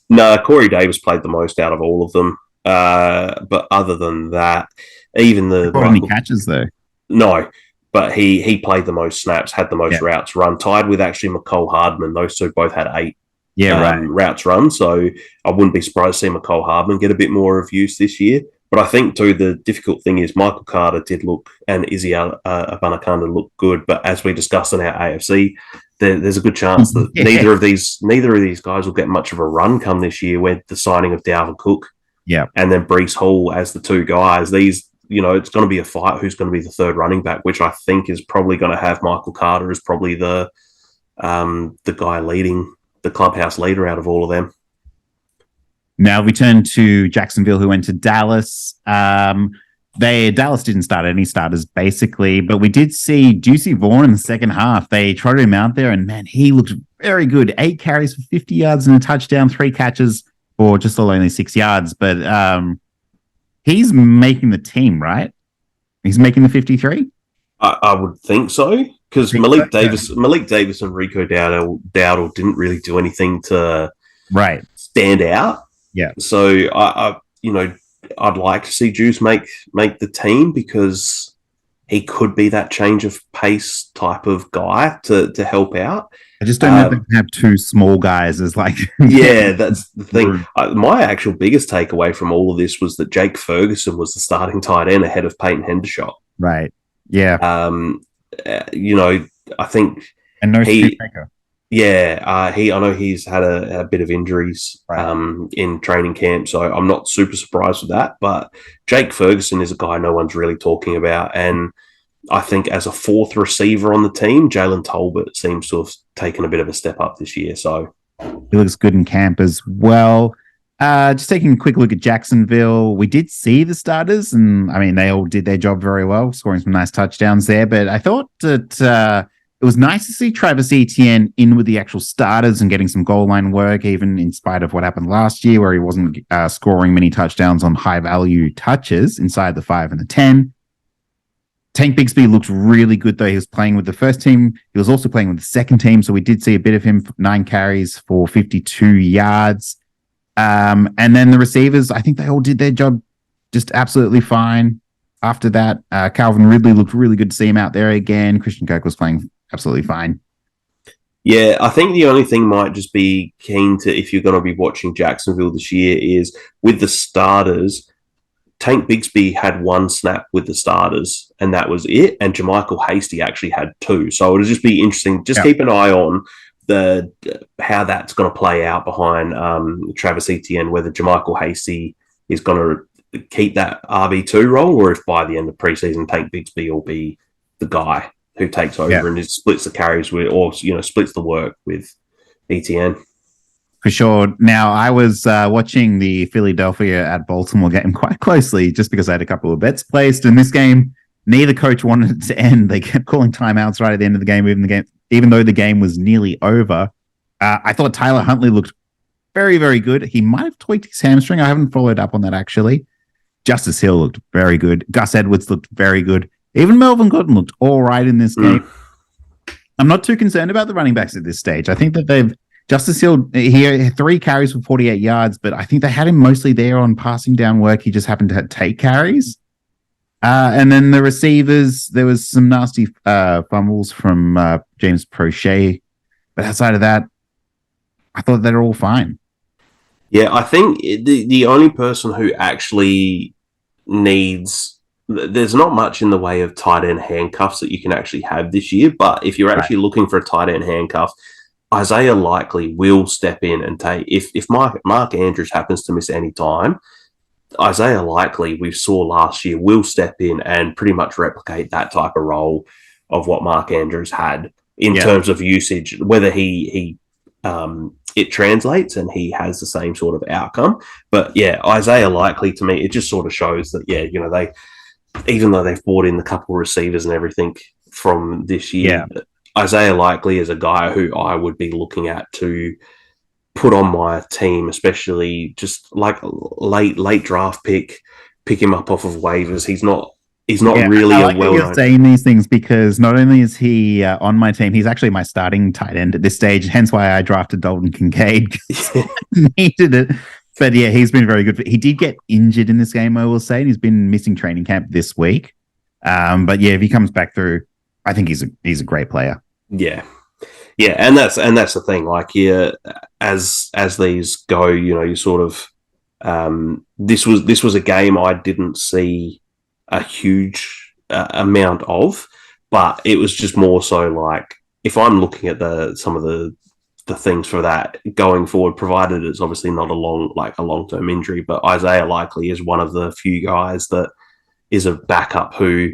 No, Corey Davis played the most out of all of them. But other than that, even the... Any catches, though? No, but he played the most snaps, had the most routes run, tied with actually McCole Hardman. Those two both had 8 routes run. So I wouldn't be surprised to see McCole Hardman get a bit more of use this year. But I think, too, the difficult thing is Michael Carter did look, and Izzy Abanikanda looked good. But as we discussed in our AFC, there's a good chance that neither of these guys will get much of a run come this year with the signing of Dalvin Cook and then Breece Hall as the 2 guys. It's going to be a fight who's going to be the third running back, which I think is probably going to have Michael Carter as probably the guy leading, the clubhouse leader out of all of them. Now we turn to Jacksonville, who went to Dallas. Dallas didn't start any starters, basically, but we did see Juicy Vaughn in the second half. They trotted him out there, and man, he looked very good. 8 carries for 50 yards and a touchdown, 3 catches for just only 6 yards. But he's making the team, right? He's making the 53? I would think so, because Malik Davis and Rico Dowdle didn't really do anything to stand out. Yeah. So I'd like to see Juice make the team, because he could be that change of pace type of guy to help out. I just don't know if they can have 2 small guys as like... Yeah, that's the thing. My actual biggest takeaway from all of this was that Jake Ferguson was the starting tight end ahead of Peyton Hendershot. Right. Yeah. I think... And no Steve Baker. Yeah, I know he's had a bit of injuries in training camp, so I'm not super surprised with that. But Jake Ferguson is a guy no one's really talking about, and I think as a 4th receiver on the team, Jalen Tolbert seems to have taken a bit of a step up this year. So he looks good in camp as well. Just taking a quick look at Jacksonville, we did see the starters, and I mean they all did their job very well, scoring some nice touchdowns there. But I thought that it was nice to see Travis Etienne in with the actual starters and getting some goal line work, even in spite of what happened last year, where he wasn't scoring many touchdowns on high value touches inside the 5 and the 10. Tank Bigsby looked really good, though. He was playing with the first team. He was also playing with the second team, so we did see a bit of him, 9 carries for 52 yards. And then the receivers, I think they all did their job just absolutely fine. After that, Calvin Ridley looked really good to see him out there again. Christian Kirk was playing absolutely fine. Yeah, I think the only thing might just be keen to, if you're going to be watching Jacksonville this year, is with the starters, Tank Bigsby had 1 snap with the starters, and that was it. And Jermichael Hasty actually had 2. So it'll just be interesting. Just keep an eye on how that's going to play out behind Travis Etienne, whether Jermichael Hasty is going to keep that RB2 role, or if by the end of preseason, Tank Bigsby will be the guy who takes over and just splits the carries with, or splits the work with Etienne. For sure. Now, I was watching the Philadelphia at Baltimore game quite closely just because I had a couple of bets placed. In this game, neither coach wanted it to end. They kept calling timeouts right at the end of the game, even though the game was nearly over. I thought Tyler Huntley looked very, very good. He might have tweaked his hamstring. I haven't followed up on that, actually. Justice Hill looked very good. Gus Edwards looked very good. Even Melvin Gordon looked all right in this game. I'm not too concerned about the running backs at this stage. I think that Justice Hill, he had 3 carries for 48 yards, but I think they had him mostly there on passing down work. He just happened to take carries. And then the receivers, there was some nasty fumbles from James Prochet. But outside of that, I thought they were all fine. Yeah, I think the only person who actually needs... There's not much in the way of tight end handcuffs that you can actually have this year, but if you're actually looking for a tight end handcuff, Isaiah Likely will step in and take... If Mark Andrews happens to miss any time, Isaiah Likely, we saw last year, will step in and pretty much replicate that type of role of what Mark Andrews had in terms of usage, whether it translates and he has the same sort of outcome. But yeah, Isaiah Likely, to me, it just sort of shows that, they, even though they've brought in a couple of receivers and everything from this year, Isaiah Likely is a guy who I would be looking at to put on my team, especially just like late draft pick him up off of waivers. He's not really I like a well-known. You're saying these things because not only is he on my team, he's actually my starting tight end at this stage. Hence why I drafted Dalton Kincaid. Needed it. But yeah, he's been very good. He did get injured in this game, I will say, and he's been missing training camp this week. But yeah, if he comes back through, I think he's a great player. Yeah, and that's the thing. Like, as these go, you sort of this was a game I didn't see a huge amount of, but it was just more so like, if I'm looking at some of the things for that going forward, provided it's obviously not a long-term injury, but Isaiah Likely is one of the few guys that is a backup who,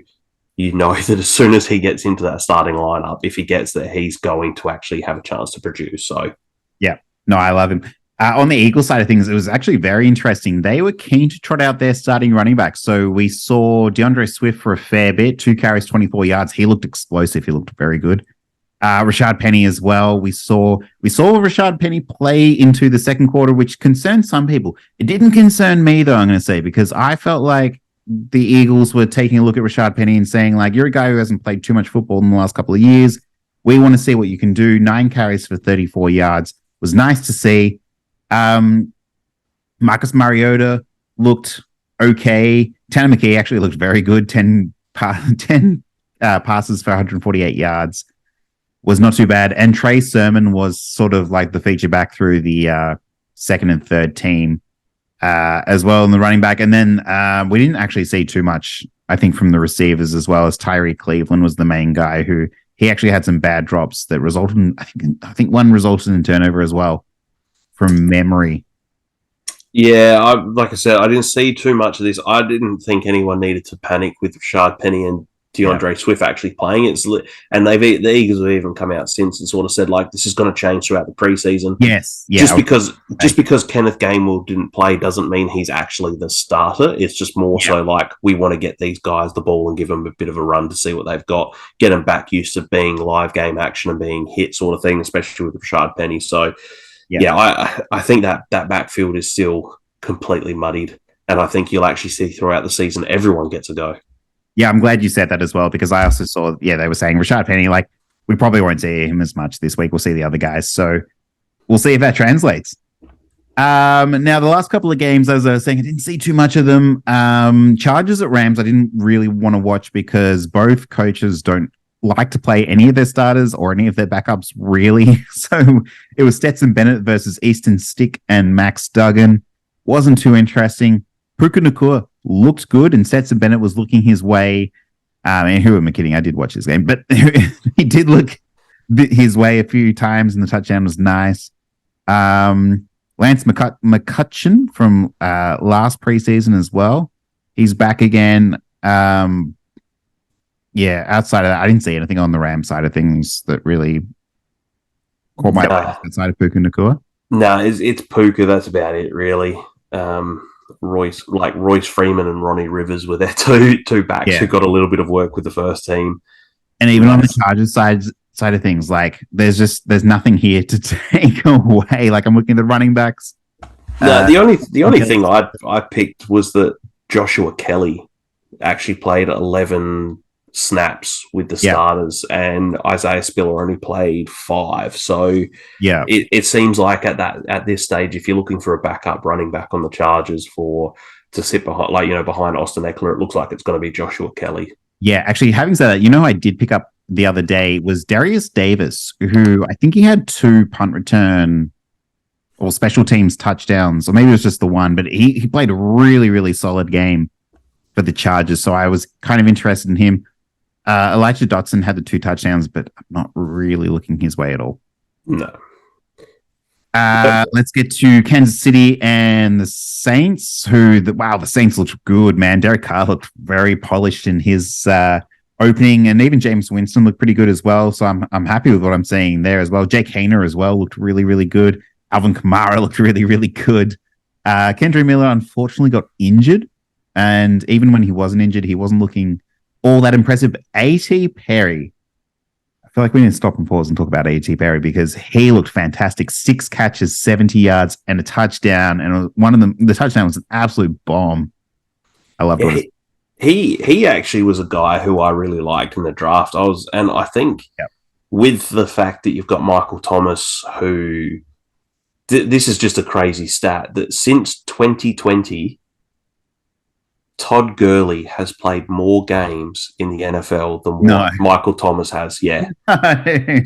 that as soon as he gets into that starting lineup, if he gets there, he's going to actually have a chance to produce. So, yeah, no, I love him. On the Eagles side of things, it was actually very interesting. They were keen to trot out their starting running back. So we saw DeAndre Swift for a fair bit, 2 carries, 24 yards. He looked explosive. He looked very good. Rashad Penny as well. We saw Rashad Penny play into the second quarter, which concerned some people. It didn't concern me, though, I'm going to say, because I felt like the Eagles were taking a look at Rashad Penny and saying, like, you're a guy who hasn't played too much football in the last couple of years. We want to see what you can do. 9 carries for 34 yards. Was nice to see. Marcus Mariota looked okay. Tanner McKee actually looked very good. 10 passes for 148 yards. Was not too bad. And Trey Sermon was sort of like the feature back through the second and third team as well in the running back. And then we didn't actually see too much, I think, from the receivers, as well as Tyree Cleveland was the main guy who he actually had some bad drops that resulted in, I think one resulted in turnover as well from memory. Yeah, like I said, I didn't see too much of this. I didn't think anyone needed to panic with Rashad Penny and DeAndre Swift actually playing. And the Eagles have even come out since and sort of said like this is going to change throughout the preseason. Yes, yeah. Just because Kenneth Gainwell didn't play doesn't mean he's actually the starter. It's just more so like we want to get these guys the ball and give them a bit of a run to see what they've got, get them back used to being live game action and being hit sort of thing, especially with Rashad Penny. So I think that backfield is still completely muddied, and I think you'll actually see throughout the season everyone gets a go. Yeah, I'm glad you said that as well, because I also saw, they were saying Rashad Penny, like, we probably won't see him as much this week. We'll see the other guys. So we'll see if that translates. Now, the last couple of games, as I was saying, I didn't see too much of them. Chargers at Rams, I didn't really want to watch because both coaches don't like to play any of their starters or any of their backups, really. So it was Stetson Bennett versus Easton Stick and Max Duggan. Wasn't too interesting. Puka Nacua looked good, and Stetson Bennett was looking his way. And who am I kidding? I did watch this game, but he did look his way a few times, and the touchdown was nice. Lance McCutcheon from last preseason as well. He's back again. Outside of that, I didn't see anything on the Ram side of things that really caught my eye outside of Puka Nacua. No, it's Puka. That's about it, really. Royce Freeman and Ronnie Rivers were their two backs who got a little bit of work with the first team. And even on the Chargers side of things, like there's nothing here to take away. Like I'm looking at the running backs. No, the only thing I picked was that Joshua Kelly actually played 11 snaps with the starters, and Isaiah Spiller only played 5. So it seems like at this stage, if you're looking for a backup running back on the Chargers to sit behind Austin Eckler, it looks like it's going to be Joshua Kelly. Yeah, actually, having said that, I did pick up the other day was Darius Davis, who I think he had 2 punt return or special teams touchdowns, or maybe it was just the one, but he played a really, really solid game for the Chargers. So I was kind of interested in him. Elijah Dotson had the 2 touchdowns, but I'm not really looking his way at all. No. Let's get to Kansas City and the Saints, the Saints looked good, man. Derek Carr looked very polished in his opening, and even James Winston looked pretty good as well. So I'm happy with what I'm seeing there as well. Jake Hayner as well looked really, really good. Alvin Kamara looked really, really good. Kendra Miller unfortunately got injured, and even when he wasn't injured, he wasn't looking all that impressive. A.T. Perry. I feel like we need to stop and pause and talk about A.T. Perry because he looked fantastic. 6 catches, 70 yards, and a touchdown. And one of them, the touchdown was an absolute bomb. I loved it. He actually was a guy who I really liked in the draft. I think with the fact that you've got Michael Thomas, who this is just a crazy stat that since 2020. Todd Gurley has played more games in the NFL than what Michael Thomas has. Yeah.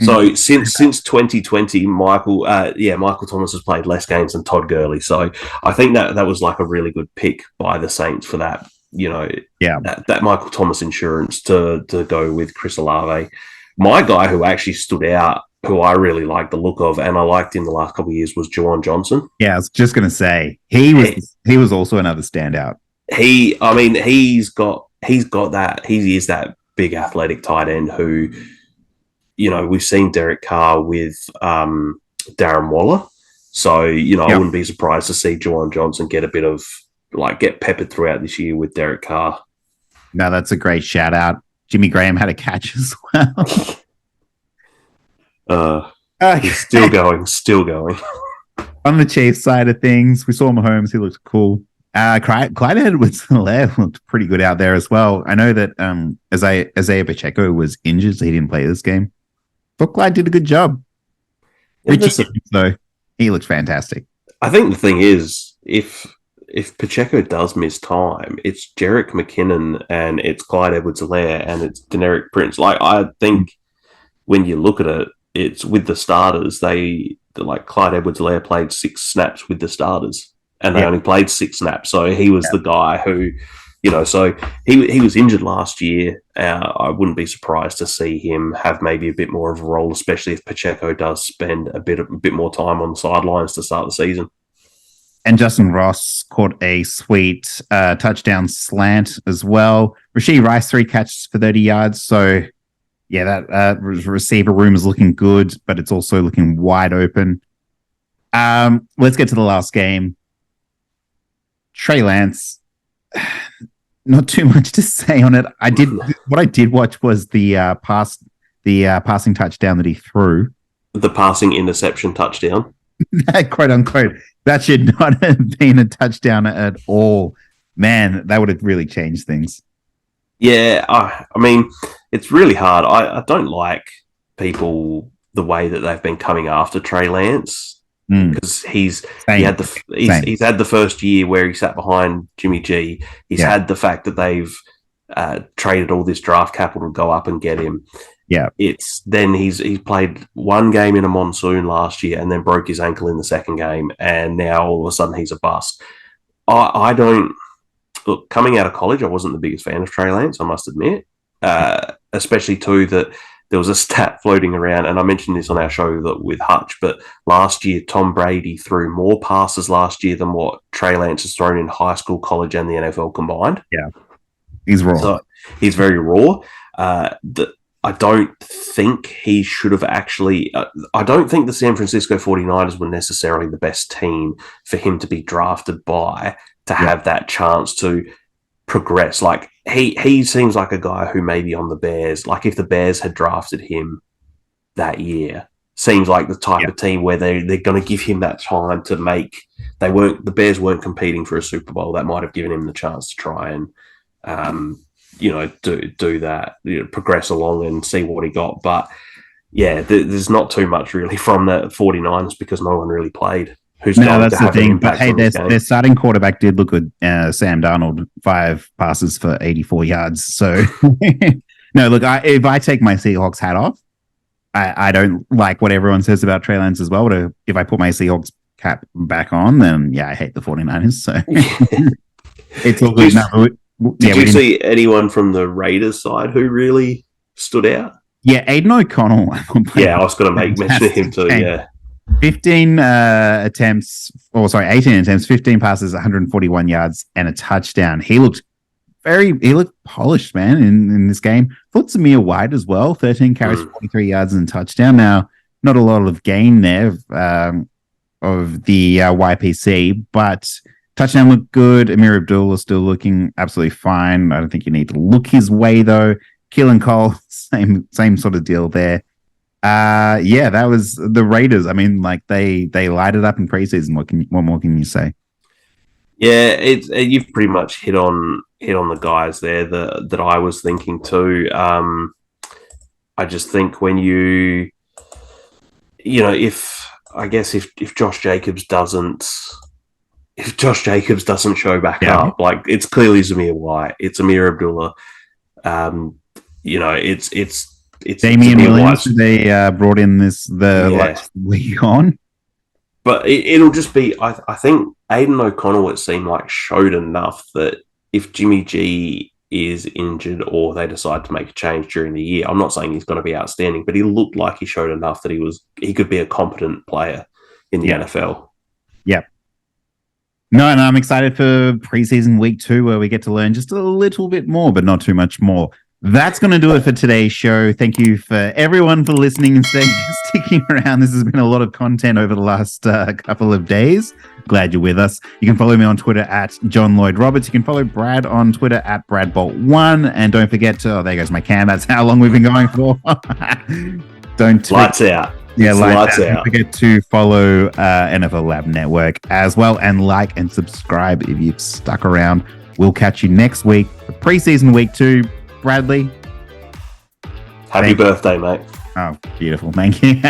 So since 2020, Michael Thomas has played less games than Todd Gurley. So I think that was like a really good pick by the Saints for that. That Michael Thomas insurance to go with Chris Olave. My guy who actually stood out, who I really liked the look of, and I liked in the last couple of years, was Juwan Johnson. Yeah, I was just going to say he was also another standout. He's got that. He is that big athletic tight end who, we've seen Derek Carr with Darren Waller. So, I wouldn't be surprised to see Juwan Johnson get a bit of get peppered throughout this year with Derek Carr. No, that's a great shout out. Jimmy Graham had a catch as well. He's still going. On the Chiefs side of things, we saw Mahomes. He looked cool. Clyde Edwards-Helaire looked pretty good out there as well. I know that Isaiah Pacheco was injured, so he didn't play this game. But Clyde did a good job. Richard, though, he looks fantastic. I think the thing is, if Pacheco does miss time, it's Jerick McKinnon and it's Clyde Edwards-Helaire and it's Deneric Prince. I think when you look at it, it's with the starters. Clyde Edwards-Helaire played 6 snaps with the starters. And they only played 6 snaps. So he was the guy who, so he was injured last year. I wouldn't be surprised to see him have maybe a bit more of a role, especially if Pacheco does spend a bit more time on the sidelines to start the season. And Justin Ross caught a sweet touchdown slant as well. Rashee Rice, 3 catches for 30 yards. So, yeah, that receiver room is looking good, but it's also looking wide open. Let's get to the last game. Trey Lance, not too much to say on it. What I did watch was the passing touchdown that he threw. The passing interception touchdown. Quote unquote. That should not have been a touchdown at all. Man, that would have really changed things. Yeah, I mean, it's really hard. I don't like people the way that they've been coming after Trey Lance because he's had the first year where he sat behind Jimmy G. He's had the fact that they've traded all this draft capital to go up and get him. Yeah, he's played one game in a monsoon last year and then broke his ankle in the second game, and now all of a sudden he's a bust. I don't look, coming out of college, I wasn't the biggest fan of Trey Lance, I must admit. Especially too that there was a stat floating around, and I mentioned this on our show with Hutch, but last year Tom Brady threw more passes last year than what Trey Lance has thrown in high school, college, and the NFL combined. Yeah, he's raw. So he's very raw. I don't think he should have actually... I don't think the San Francisco 49ers were necessarily the best team for him to be drafted by to have that chance to progress. Like, he seems like a guy who may be on the Bears. Like, if the Bears had drafted him that year, seems like the type of team where they're going to give him that time to make... The Bears weren't competing for a Super Bowl. That might have given him the chance to try and... do that, progress along and see what he got. But yeah, there's not too much really from the 49ers because no one really played. That's the thing. But hey, their starting quarterback did look good. Sam Darnold, 5 passes for 84 yards. So no, look, if I take my Seahawks hat off, I don't like what everyone says about Trey Lance as well. But if I put my Seahawks cap back on, then I hate the 49ers. So it's all good. Did you see anyone from the Raiders side who really stood out? Yeah, Aiden O'Connell. Yeah, I was going to make mention of him too, yeah. 18 attempts, 15 passes, 141 yards, and a touchdown. He looked polished, man, in this game. Thought Zamir White as well, 13 carries, 43 yards and a touchdown. Now, not a lot of gain there of the YPC, but... touchdown looked good. Amir Abdullah still looking absolutely fine. I don't think you need to look his way though. Keelan Cole, same sort of deal there. That was the Raiders. I mean, like they light it up in preseason. What more can you say? Yeah, you've pretty much hit on the guys there that I was thinking too. I just think when if Josh Jacobs doesn't. If Josh Jacobs doesn't show back up, like it's clearly Zamir White, it's Amir Abdullah, it's Damian Williams. They brought in week on, but it'll just be. I think Aiden O'Connell, it seemed like, showed enough that if Jimmy G is injured or they decide to make a change during the year, I'm not saying he's going to be outstanding, but he looked like he showed enough that he could be a competent player in the NFL. Yeah. No, and I'm excited for preseason week 2 where we get to learn just a little bit more, but not too much more. That's going to do it for today's show. Thank you for everyone for listening and sticking around. This has been a lot of content over the last couple of days. Glad you're with us. You can follow me on Twitter at John Lloyd Roberts. You can follow Brad on Twitter at BradBolt1. And don't forget to, there goes my cam. That's how long we've been going for. Lights out. Yeah, lights out. Don't forget to follow NFL Lab Network as well, and like and subscribe if you've stuck around. We'll catch you next week for preseason week 2. Bradley, happy birthday, mate. Oh, beautiful. Thank you.